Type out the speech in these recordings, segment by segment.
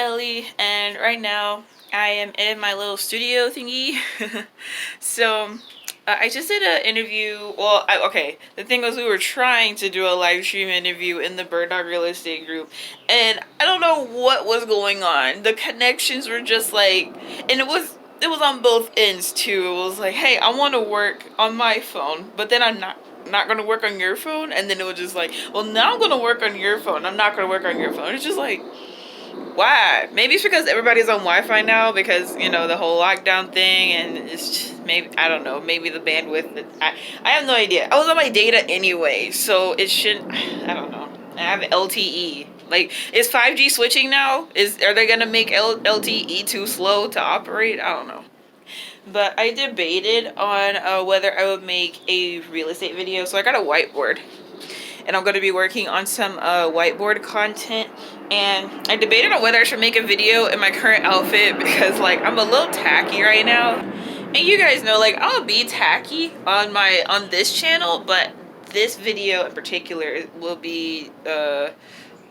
RealTalkkWithEli, and right now I am in my little studio thingy. So I just did an interview. Well, okay. The thing was, we were trying to do a live stream interview in the Bird Dog Real Estate group, and I don't know what was going on. The connections were just like, and it was on both ends too. It was like, hey, I want to work on my phone, but then I'm not gonna work on your phone, and then it was just like, well, now I'm gonna work on your phone, I'm not gonna work on your phone. It's just like, why? Maybe it's because everybody's on Wi-Fi now, because the whole lockdown thing, and it's just, maybe, I don't know, maybe the bandwidth. I have no idea. I was on my data anyway, so it shouldn't. I don't know. I have LTE. Like, is 5G switching now? Are they gonna make LTE too slow to operate? I don't know. But I debated on whether I would make a real estate video. So I got a whiteboard, and I'm going to be working on some whiteboard content. And I debated on whether I should make a video in my current outfit, because like I'm a little tacky right now. And you guys know, like, I'll be tacky on this channel, but this video in particular will be the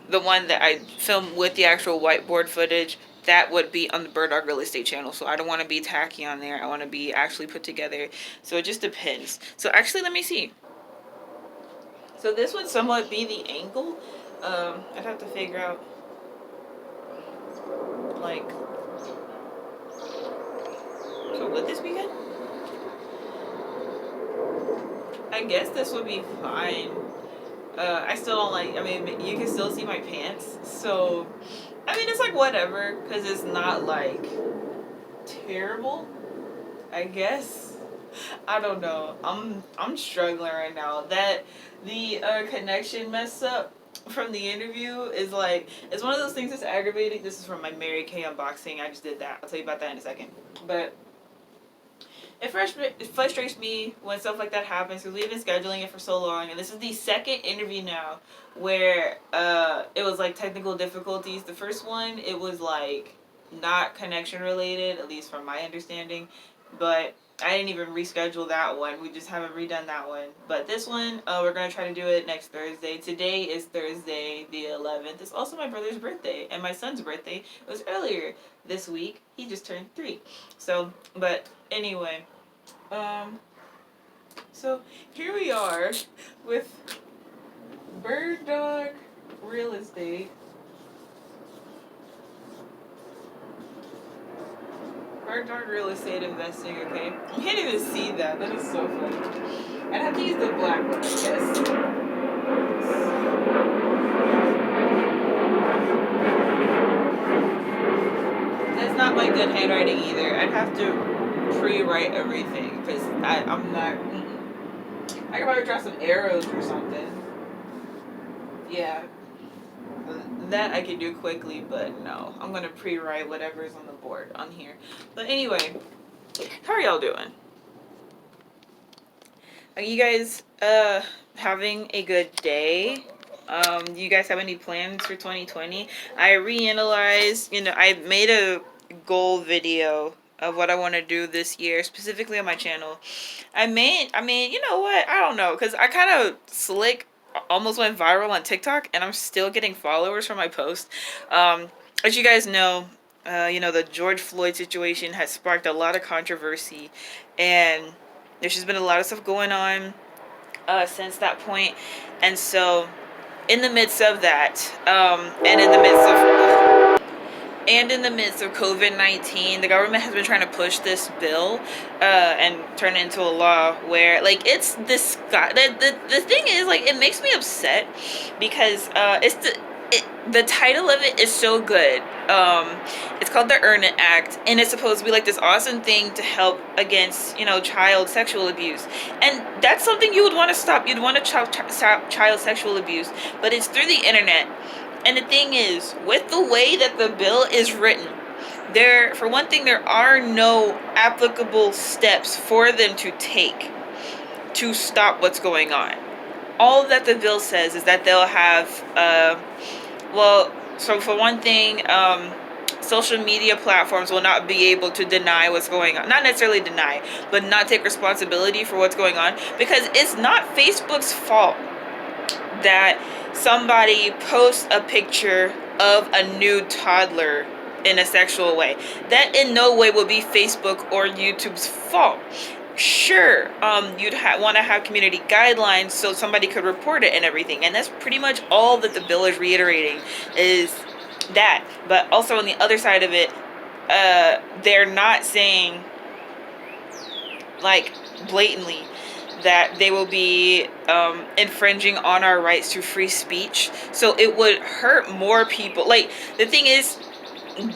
one that I film with the actual whiteboard footage. That would be on the Bird Dog Real Estate channel. So I don't want to be tacky on there. I want to be actually put together. So it just depends. So actually, let me see. So this would somewhat be the angle. I'd have to figure out, like, so would this be good? I guess this would be fine. I still don't like, I mean, you can still see my pants. So, I mean, it's like whatever, because it's not like terrible, I guess. I don't know. I'm struggling right now. That the connection mess up from the interview is like, it's one of those things that's aggravating. This is from my Mary Kay unboxing. I just did that. I'll tell you about that in a second. But it frustrates me when stuff like that happens, because we've been scheduling it for so long, and this is the second interview now where it was like technical difficulties. The first one, it was like not connection related, at least from my understanding, but I didn't even reschedule that one. We just haven't redone that one. But this one, we're going to try to do it next Thursday. Today is Thursday the 11th. It's also my brother's birthday and my son's birthday. It was earlier this week. He just turned 3. So, but anyway. So here we are with Bird Dog Real Estate. Bird Dog Real Estate investing, okay? You can't even see that. That is so funny. I'd have to use the black one, I guess. That's not my good handwriting either. I'd have to pre-write everything, because I'm not. I could probably draw some arrows or something. Yeah. That I could do quickly, but no. I'm going to pre-write whatever's on the board on here. But anyway, how are y'all doing? Are you guys having a good day? Do you guys have any plans for 2020? I reanalyzed, I made a goal video of what I want to do this year, specifically on my channel. I mean, you know what? I don't know, because I kind of almost went viral on TikTok, and I'm still getting followers from my post. As you guys know, the George Floyd situation has sparked a lot of controversy, and there's just been a lot of stuff going on since that point. And so, in the midst of that, and in the midst of COVID-19, the government has been trying to push this bill and turn it into a law where, like, it's this guy. The thing is, like, it makes me upset because the title of it is so good. It's called the Earn It Act, and it's supposed to be like this awesome thing to help against, child sexual abuse. And that's something you would want to stop. You'd want to stop child sexual abuse, but it's through the internet. And the thing is, with the way that the bill is written, for one thing, there are no applicable steps for them to take to stop what's going on. All that the bill says is that they'll have, so for one thing, social media platforms will not be able to deny what's going on. Not necessarily deny, but not take responsibility for what's going on, because it's not Facebook's fault that somebody posts a picture of a nude toddler in a sexual way. That in no way will be Facebook or YouTube's fault. Sure, you'd want to have community guidelines so somebody could report it and everything, and that's pretty much all that the bill is reiterating, is that. But also on the other side of it, they're not saying, like, blatantly that they will be infringing on our rights to free speech. So it would hurt more people. Like, the thing is,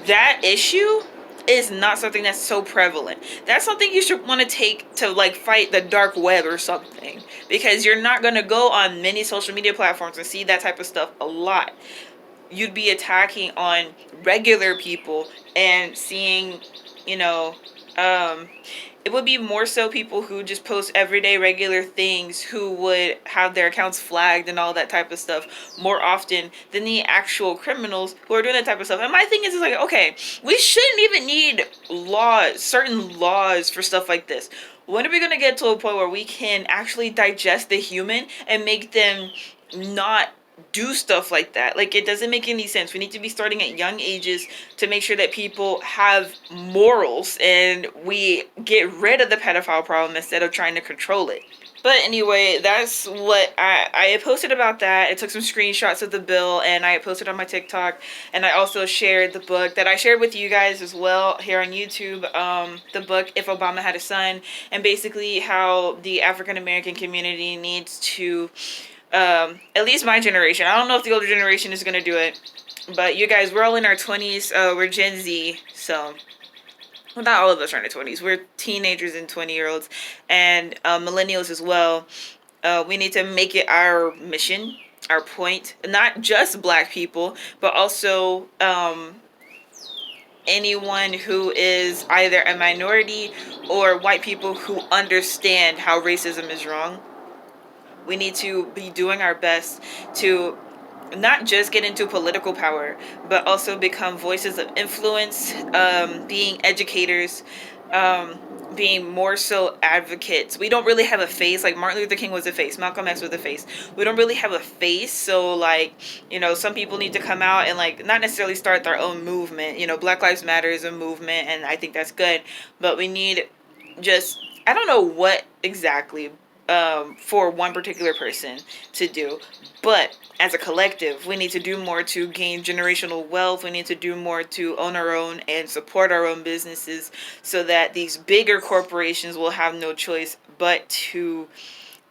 that issue is not something that's so prevalent. That's something you should want to take to, like, fight the dark web or something, because you're not going to go on many social media platforms and see that type of stuff a lot. You'd be attacking on regular people and seeing, you know, it would be more so people who just post everyday regular things who would have their accounts flagged and all that type of stuff more often than the actual criminals who are doing that type of stuff. And my thing is like, okay, we shouldn't even need laws, certain laws for stuff like this. When are we going to get to a point where we can actually digest the human and make them not do stuff like that? Like, it doesn't make any sense. We need to be starting at young ages to make sure that people have morals and we get rid of the pedophile problem instead of trying to control it. But anyway, that's what I posted about that. I took some screenshots of the bill and I posted on my TikTok, and I also shared the book that I shared with you guys as well here on YouTube, the book If Obama Had a Son, and basically how the African American community needs to, at least my generation, I don't know if the older generation is going to do it, but you guys, we're all in our 20s, we're Gen Z, so, well, not all of us are in our 20s, we're teenagers and 20-year-olds, and millennials as well. We need to make it our mission, our point, not just black people, but also anyone who is either a minority or white people who understand how racism is wrong. We need to be doing our best to not just get into political power, but also become voices of influence, being educators, being more so advocates. We don't really have a face. Like, Martin Luther King was a face, Malcolm X was a face. We don't really have a face. So, like, you know, some people need to come out and, like, not necessarily start their own movement. You know, Black Lives Matter is a movement, and I think that's good. But we need just, I don't know what exactly, for one particular person to do, but as a collective, we need to do more to gain generational wealth. We need to do more to own our own and support our own businesses so that these bigger corporations will have no choice but to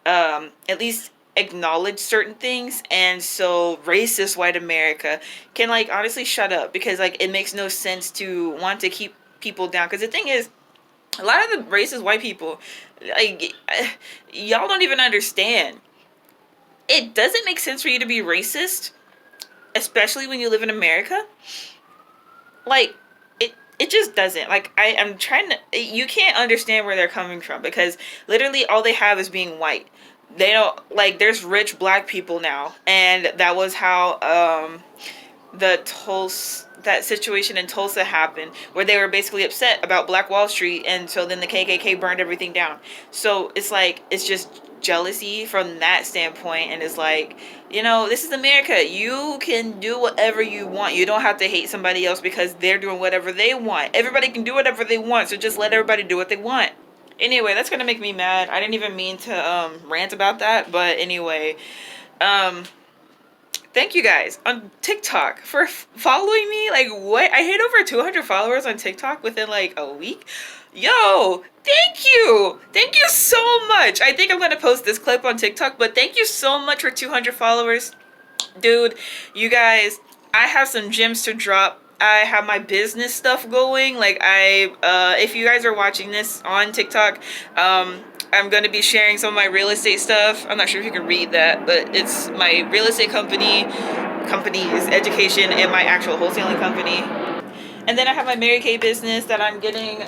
at least acknowledge certain things. And so racist white America can, like, honestly shut up, because, like, it makes no sense to want to keep people down. Because the thing is, a lot of the racist white people, like, y'all don't even understand. It doesn't make sense for you to be racist, especially when you live in America. Like, it just doesn't. Like, I'm trying to, you can't understand where they're coming from, because literally all they have is being white. They don't, like, there's rich black people now, and that was how that situation in Tulsa happened, where they were basically upset about Black Wall Street, and so then the KKK burned everything down. So it's like, it's just jealousy from that standpoint, and it's like, you know, this is America. You can do whatever you want. You don't have to hate somebody else because they're doing whatever they want. Everybody can do whatever they want, so just let everybody do what they want. Anyway, that's gonna make me mad. I didn't even mean to rant about that, but anyway, thank you guys on TikTok for following me. Like, what? I hit over 200 followers on TikTok within, like, a week. Yo, thank you. Thank you so much. I think I'm going to post this clip on TikTok, but thank you so much for 200 followers. Dude, you guys, I have some gems to drop. I have my business stuff going. Like, if you guys are watching this on TikTok, I'm going to be sharing some of my real estate stuff. I'm not sure if you can read that, but it's my real estate company's education, and my actual wholesaling company. And then I have my Mary Kay business that I'm getting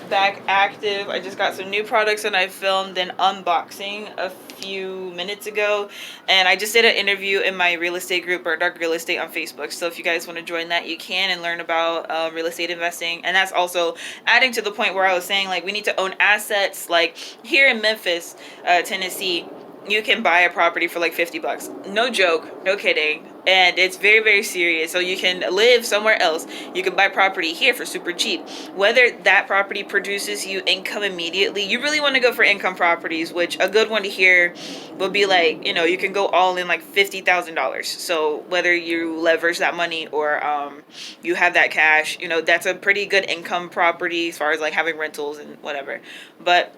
back active. I just got some new products, and I filmed an unboxing a few minutes ago. And I just did an interview in my real estate group, Bird Dog Real Estate, on Facebook. So if you guys want to join that, you can, and learn about real estate investing. And that's also adding to the point where I was saying, like, we need to own assets. Like, here in Memphis, Tennessee, you can buy a property for like 50 bucks. No joke, no kidding. And it's very, very serious. So you can live somewhere else. You can buy property here for super cheap. Whether that property produces you income immediately, you really want to go for income properties, which a good one to hear would be like, you know, you can go all in like $50,000. So whether you leverage that money or you have that cash, you know, that's a pretty good income property as far as like having rentals and whatever. But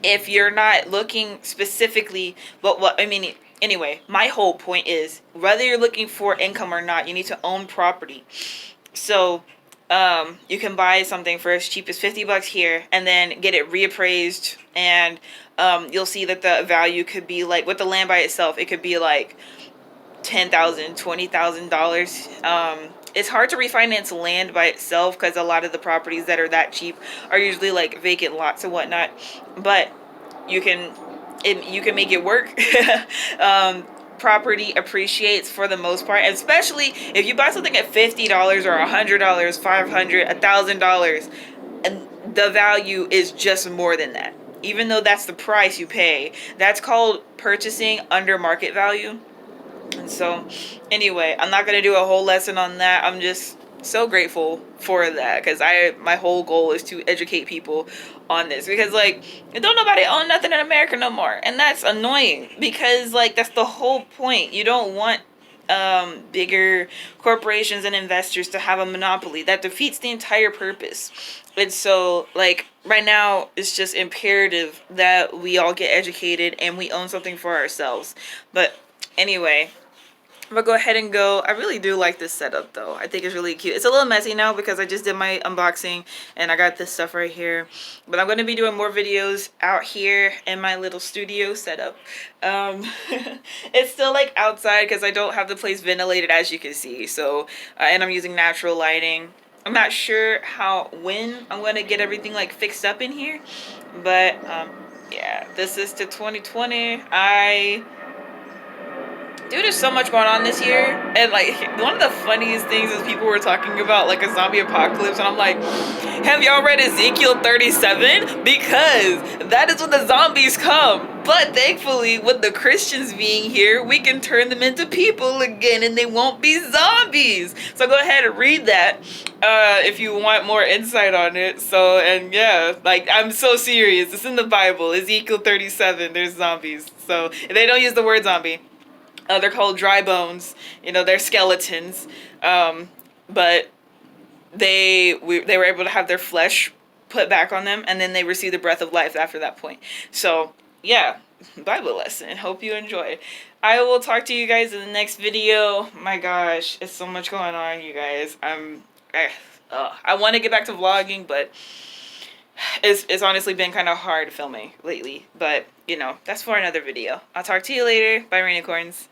if you're not looking specifically, but what I mean, anyway, my whole point is whether you're looking for income or not, you need to own property. So you can buy something for as cheap as 50 bucks here and then get it reappraised, and you'll see that the value could be like, with the land by itself, it could be like $10,000, $20,000. It's hard to refinance land by itself because a lot of the properties that are that cheap are usually like vacant lots and whatnot. But you can you can make it work. Property appreciates for the most part, especially if you buy something at $50 or $100, $500, $1,000, and the value is just more than that. Even though that's the price you pay, that's called purchasing under market value. And so, anyway, I'm not gonna do a whole lesson on that. I'm just so grateful for that because my whole goal is to educate people on this, because like, don't nobody own nothing in America no more, and that's annoying because like that's the whole point. You don't want bigger corporations and investors to have a monopoly. That defeats the entire purpose. And so like right now it's just imperative that we all get educated and we own something for ourselves. But anyway, I'm gonna go ahead and go. I really do like this setup though. I think it's really cute. It's a little messy now because I just did my unboxing and I got this stuff right here. But I'm gonna be doing more videos out here in my little studio setup. It's still like outside because I don't have the place ventilated, as you can see. So, and I'm using natural lighting. I'm not sure when I'm gonna get everything like fixed up in here. But yeah, this is to 2020. Dude, there's so much going on this year, and like one of the funniest things is people were talking about like a zombie apocalypse, and I'm like, have y'all read Ezekiel 37? Because that is when the zombies come. But thankfully, with the Christians being here, we can turn them into people again, and they won't be zombies. So go ahead and read that if you want more insight on it. So, and yeah, like I'm so serious. It's in the Bible, Ezekiel 37. There's zombies. So they don't use the word zombie. They're called dry bones. You know, they're skeletons. But they were able to have their flesh put back on them, and then they received the breath of life after that point. So, yeah, Bible lesson. Hope you enjoyed. I will talk to you guys in the next video. My gosh, it's so much going on, you guys. I want to get back to vlogging, but it's honestly been kind of hard filming lately. But, you know, that's for another video. I'll talk to you later. Bye, Rainicorns.